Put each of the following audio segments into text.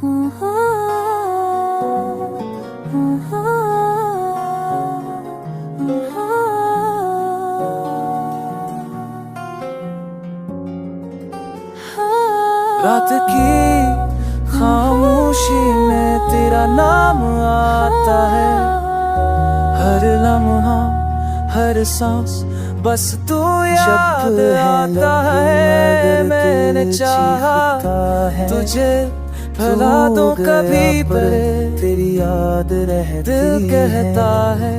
रात की खामोशी में तेरा नाम आता है, हर लम्हा हर सांस बस तू याद आता है। मैंने चाहा तुझे भुला दूं कभी पर तेरी याद रहती, दिल कहता है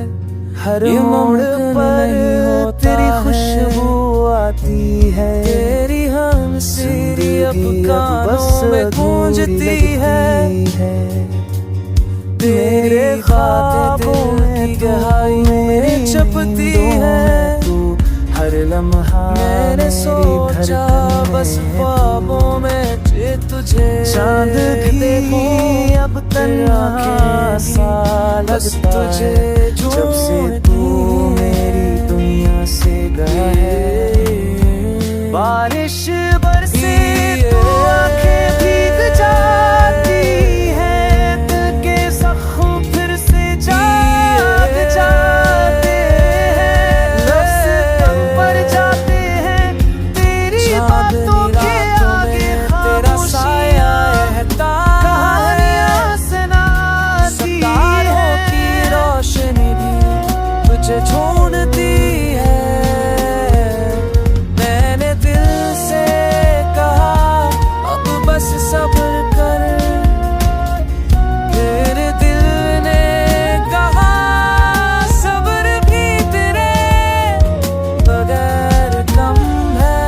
हर मोड़ पर तेरी खुशबू आती है। तेरी हमसी अब कानों में गूंजती है, तेरे ख्वाबों की गहराई में छुपती है। हर लम्हा मैंने सोचा बस ख्वाबों में तुझे, चांद भी अब तन्हा सा लगता है जब से तू मेरी दुनिया से गया है। बारिश बरसे तो आंखें भीग जाती हैं, दिल के जख्म फिर से जाग जाते हैं, लफ्ज़ तन पर जाते हैं तेरी बातों के आगे। तेरा साया रहता कहानियां सुनाती है, की रोशनी भी तुझे ढूंढती है। मैंने दिल से कहा अब बस सब्र कर, मेरे दिल ने कहा सब्र भी तेरे बगैर कम है।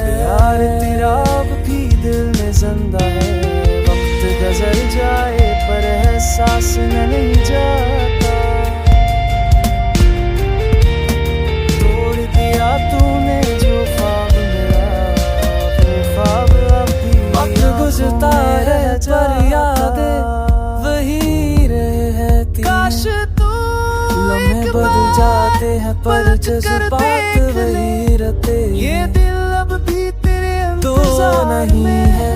प्यार तेरा अब भी दिल में जिंदा है, वक्त गुजर जाए पर एहसास नहीं जाता। तोड़ दिया तूने जो ख्वाब मेरा, अपने ख्वाब अब भी वक्त गुजरता है पर यादें वही रहती। काश तू लम्हे बदल जाते हैं पर जज्बात वही रहते। ये दिल अब भी तेरे तो नहीं है,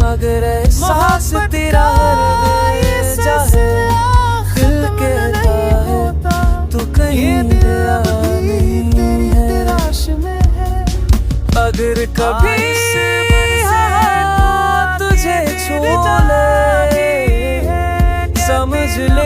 मगर एहसास तेरा रह जाए। दिल कहता है तू कहीं गया नहीं है, अगर कभी तुझे छोड़ ले समझ ले